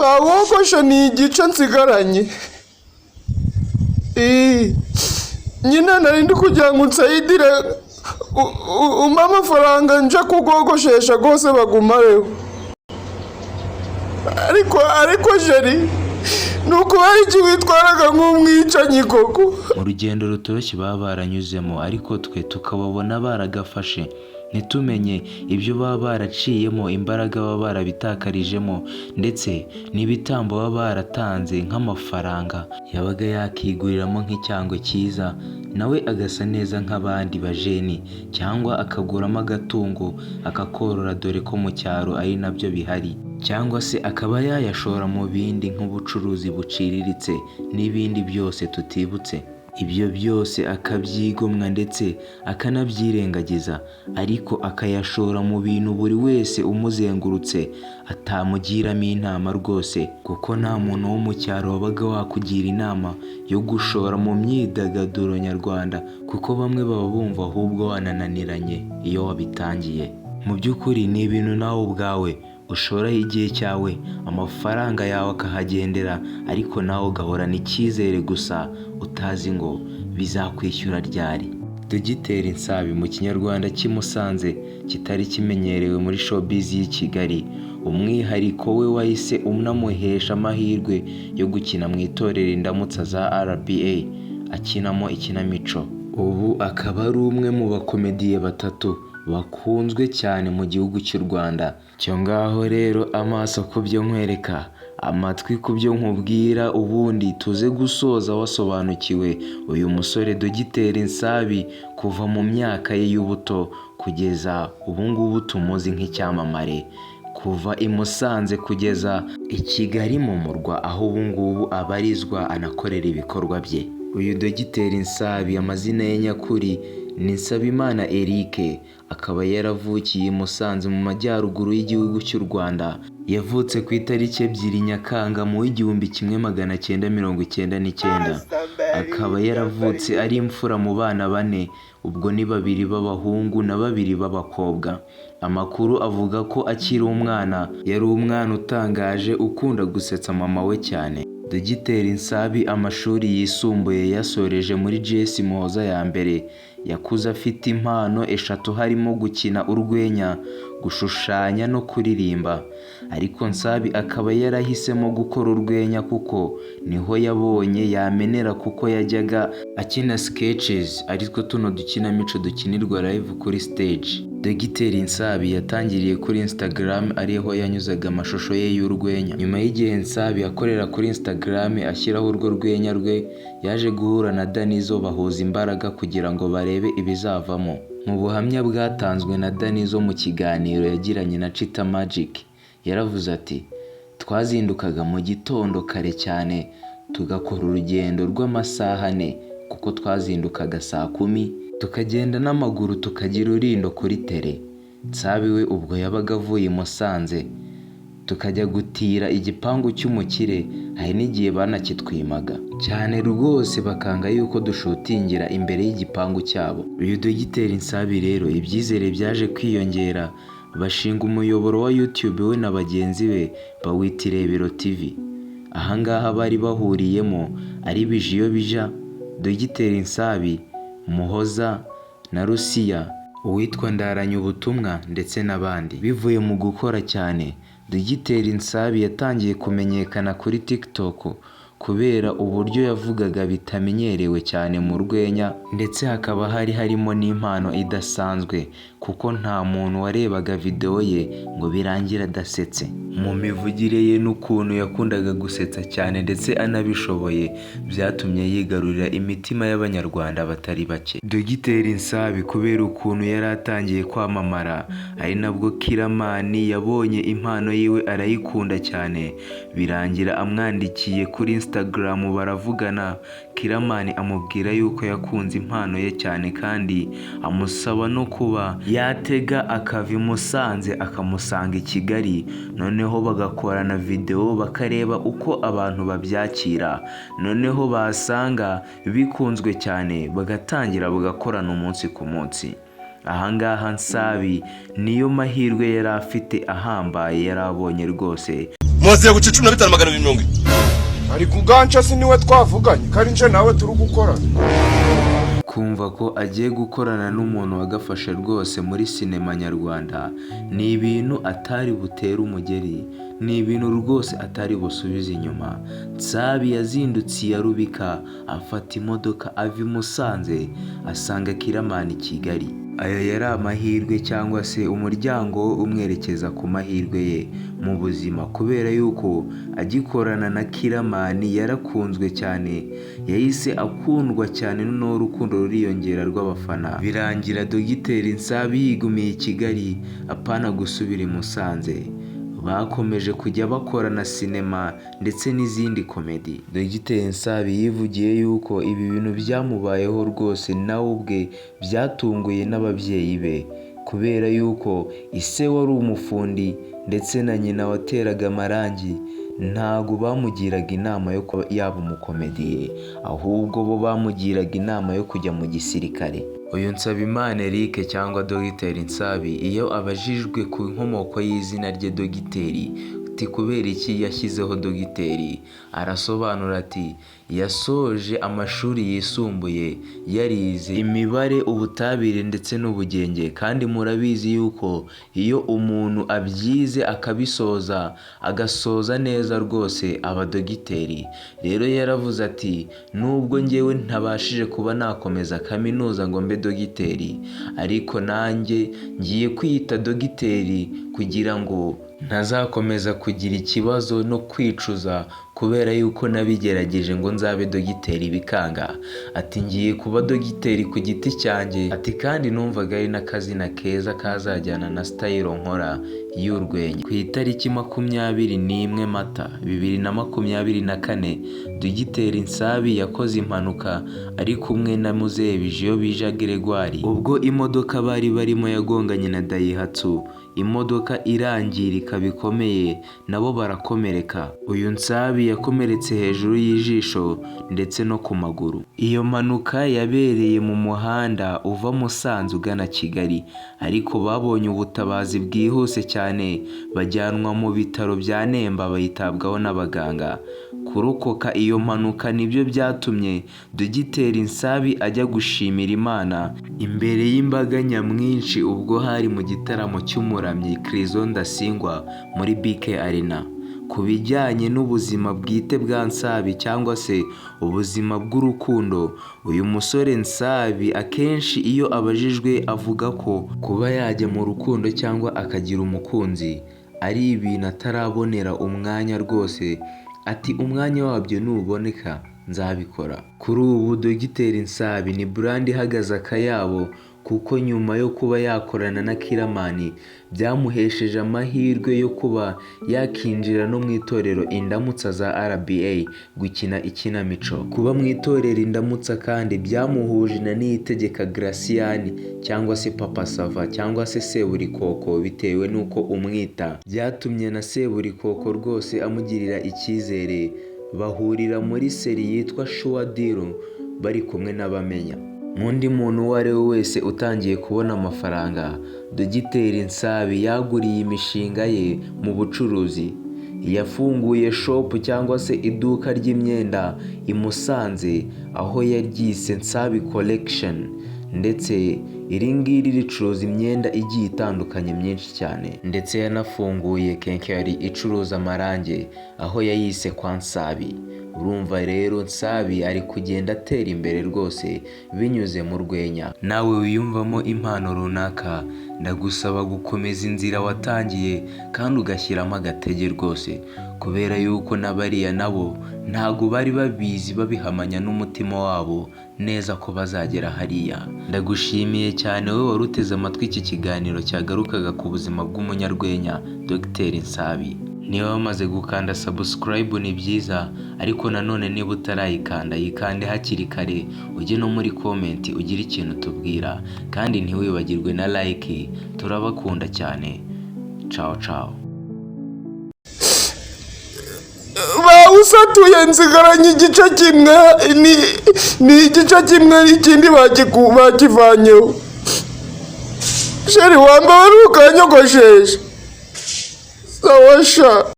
nawogoshe ni igice nsigaranye. Nyine nari ndi kugira ngo unsayidire umpa amafaranga nje kugogoshesha rwose bagumareho. Ariko jeri ni ukubera iki witwaraga nk'umwicanyi koko? Mu rugendo rutoroshye baba baranyuzemo ariko twe tukababona baragafashe ntitumenye ibyo baba baraciyemo, imbaraga baba barabitakarijemo, ndetse n'ibitambo baba baratanze nk'amafaranga yabaga yakiguriramo nk'icyango cyiza nawe agasa neza nk'abandi bajeni, cyangwa akaguramo agatungo akakorora dore ko mu cyaro ari nabyo bihari, cyangwa se akaba yayashora mu bindi nk'ubucuruzi buciriritse n'ibindi byose tutibutse. Ibyo byose akabyigomwa ndetse akanabyirengagiza, ariko akayashora mu bintu buri wese umuzengurutse atamugiramo inama rwose, kuko nta muntu wo mu cyaro wabaga wakugira inama yo gushora mu myidagaduro nyarwanda, kuko bamwe baba bumva ahubwo wanananiranye iyo wabitangiye. Mu by'ukuri ni ibintu nawe ubwawe ushoraho igihe cyawe, amafaranga yawe akahagendera, ariko nawe ugahorana icyizere gusa utazi ngo bizakwishyura ryari. Dogiteri Nsabi mu kinyarwanda cy'imusanze kitari kimenyerewe muri showbiz y'i Kigali, umwihariko we wahise unamuhesha amahirwe yo gukina mu itorero Indamutsa za RBA akinamo ikinamico. Ubu akaba ari umwe mu bakomediye batatu bakunzwe cyane mu gihugu cy'u Rwanda. Cyo ngaho rero amaso ku byo nkwereka, amatwi ku byo nkubwira, ubundi tuze gusoza wasobanukiwe uyu musore Dogiteri Nsabi kuva mu myaka ye y'ubuto kugeza ubu ngubu tumuzi nk'icyamamare, kuva i Musanze kugeza i Kigali mu murwa aho ubu ngubu abarizwa anakorera ibikorwa bye. Uyu Dogiteri Nsabi amazina ye nyakuri ni Nsabimana Eric, akaba yaravukiye i Musanze mu majyaruguru y'igihugu cy'u Rwanda. Yavutse ku itariki 2 Nyakanga mu 1999. Akaba yaravutse ari imfura mu bana 4, ubwo ni 2 b'abahungu na 2 b'abakobwa. Amakuru avuga ko akiri umwana yari umwana utangaje ukunda gusetsa mama we cyane. Dogiteri Nsabi amashuri yisumbuye yasoreje muri JS Muhoza ya mbere. Yakuze afite impano 3 harimo gukina urwenya, gushushanya no kuririmba, ariko Nsabi akaba yarahisemo gukora urwenya kuko niho yabonye yamenera, kuko yajyaga akina sketches ariko tuno dukinamico dukinirwa live kuri stage. Dogiteri Nsabi yatangiriye kuri Instagram ariho yanyuzaga amashusho ye y'urwenya. Nyuma y'igihe Nsabi akorera kuri Instagram ashyiraho urwo rwenya rwe, yaje guhura na Danizo bahuza imbaraga kugira ngo barebe ibizavamo. Mu buhamya bwatanzwe na Danizo mu kiganiro yagiranye na Chita Magic, yaravuze ati twazindukaga mu gitondo kare cyane tugakora urugendo rw'amasaha 4, kuko twazindukaga saa 10 tukagenda n'amaguru tukagira urindo kuri tere. Nsabi we ubwo yabaga avuye i Musanze tukajya gutira igipangu cy'umukire, hari n'igihe banakitwimaga cyane rwose bakanga yuko dushutingira imbere y'igipangu cyabo. Uyu Dogiteri Nsabi rero ibyizere byaje kwiyongera, bashinga umuyoboro wa YouTube we na bagenzi be bawita Irebero TV. Ahangaha bari bahuriyemo ari Bijiyo Bija, Dogiteri Nsabi, Muhoza na Rusiya, uwitwa Ndaranye Ubutumwa ndetse n'abandi. Bivuye mu gukora cyane, Dogiteri Nsabi yatangiye kumenyekana kuri TikTok kubera uburyo yavugaga bitamenyerewe cyane mu rwenya, ndetse hakaba harimo n'impano idasanzwe, kuko nta muntu warebaga video ye ngo birangira adasetse. Mu mivugire ye n'ukuntu yakundaga gusetsa cyane ndetse anabishoboye, byatumye yigarurira imitima y'abanyarwanda batari bake. Dogiteri Nsabi kubera ukuntu yari atangiye kwamamara, ari nabwo Kiramani yabonye impano yiwe arayikunda cyane, birangira amwandikiye kuri Instagram baravugana. Kiramani amubwira yuko yakunze impano ye cyane kandi amusaba no kuba yatega akava i Musanze akamusanga i Kigali, noneho bagakorana video bakareba uko abantu babyakira, noneho basanga bikunzwe cyane bagatangira bagakorana umunsi ku munsi. Ahangaha Nsabi niyo mahirwe yari afite ahambaye yarabonye rwose. Muze guca 15,270. ari kuganca si niwe twavuganye kari nje nawe turi gukora. Kumva ko agiye gukorana n'umuntu wagafashe rwose muri sinema nyarwanda ni ibintu atari butere umugeri, ni ibintu rwose atari busubize inyuma. Nsabi yazindutse ya Rubika afata imodoka ava i Musanze asanga Kiramani i Kigali. Ayo yari amahirwe cyangwa se umuryango umwerekeza ku mahirwe ye mu buzima, kubera yuko agikorana na Kiramani yarakunzwe cyane, yahise akundwa cyane noneho urukundo ruriyongera rw'abafana, birangira Dogiteri Nsabi yigumiye i Kigali apana gusubira i Musanze. Bakomeje kujya bakorana sinema ndetse n'izindi komedi. Dogiteri Nsabi yivugiye yuko ibi bintu byamubayeho rwose nawe ubwe byatunguye n'ababyeyi be, kubera yuko ise wari umufundi ndetse na nyina wateraga amarangi ntago bamugiraga inama yo kuba yaba umukomediye, ahubwo bo bamugiraga inama yo kujya mu gisirikare. Uyu Nsabimana Eric cyangwa Dogiteri Nsabi iyo abajijwe ku nkomoko y'izina rye Dogiteri ati kubera iki yashyizeho Dogiteri, arasobanura ati yasoje amashuri yisumbuye yarize imibare, ubutabire ndetse n'ubugenge, kandi murabizi yuko iyo umuntu abyize akabisoza agasoza neza rwose aba Dogiteri. Rero yaravuze ati nubwo njyewe ntabashije kuba nakomeza kaminuza ngo mbe Dogiteri, ariko nanjye ngiye kwiyita Dogiteri kugira ngo ntazakomeza kugira ikibazo no kwicuza kubera yuko nabigerageje ngo nzabe Dogiteri bikanga. Ati ngiye kuba Dogiteri ku giti cyanjye, ati kandi numvaga ari n'akazina keza kazajyana na style nkora y'urwenya. Ku itariki 21 Mata 2024 Dogiteri Nsabi yakoze impanuka ari kumwe na Muzehe Bijiyo Gregoire, ubwo imodoka bari barimo yagonganye na Daihatsu, imodoka irangirika bikomeye nabo barakomereka. Uyu Nsabi yakomeretse hejuru y'ijisho ndetse no ku maguru. Iyo mpanuka yabereye mu muhanda uva Musanze ugana Kigali, ariko babonye ubutabazi bwihuse cyane bajyanwa mu bitaro bya Nemba bayitabwaho n'abaganga. Kurokoka iyo mpanuka nibyo byatumye Dogiteri Nsabi ajya gushimira Imana imbere y'imbaga nyamwinshi ubwo hari mu gitaramo cy'umuramyi Chriso Ndasingwa muri BK Arena. Ku bijyanye n'ubuzima bwite bwa Nsabi cyangwa se ubuzima bw'urukundo, uyu musore Nsabi akenshi iyo abajijwe avuga ko kuba yajya mu rukundo cyangwa akagira umukunzi ari ibintu atarabonera umwanya rwose. Ati umwanya wabyo nuboneka nzabikora. Kuri ubu Dogiteri Nsabi ni brand ihagaze akayabo, kuko nyuma yo kuba yakorana na Kiramani byamuhesheje amahirwe yo kuba yakinjira no mu itorero Indamutsa za RBA gukina ikinamico. Kuba mu itorero Indamutsa kandi byamuhuje na Niyitegeka Graciane cyangwa se Papa Sava cyangwa se Seburikoko bitewe nuko umwita. Byatumye na Seburikoko rwose amugirira icyizere, bahurira muri seri yitwa Sure Deal bari kumwe n'abamenya. Mundi muntu uwo ari we wese utangiye kubona amafaranga, Dogiteri Nsabi yaguriye imishinga ye mu bucuruzi. Yafunguye shop cyangwa se iduka ry'imyenda i Musanze aho yaryise Nsabi Collection, ndetse iri ngiri ricuruza imyenda igiye itandukanye myinshi cyane, ndetse yanafunguye kenkeri icuruza amarange aho yayise kwa Nsabi. Urumva rero Nsabi ari kugenda atera imbere rwose binyuze mu rwenya. Nawe wiyumvamo impano runaka, ndagusaba gukomeza inzira watangiye kandi ugashyiramo agatege rwose, kubera yuko n'abariya nabo ntago bari babizi babihamanya n'umutima wabo neza ko bazagera hariya. Ndagushimiye cyane wowe waruteze amatwi iki kiganiro cyagarukaga ku buzima bw'umunyarwenya Dogiteri Nsabi. Niba wamaze gukanda subscribe ni byiza, ariko nanone niba utarayikanda yikande hakiri kare, ujye no muri comment ugire ikintu tubwira, kandi ntiwibagirwe na like. Turabakunda cyane. Ciao ciao. Bawusatuye nsigaranye igice kimwe, ni igice kimwe ikindi bakivanyeho. Sheri wamba wari ukanyogoshesha. Sawasha.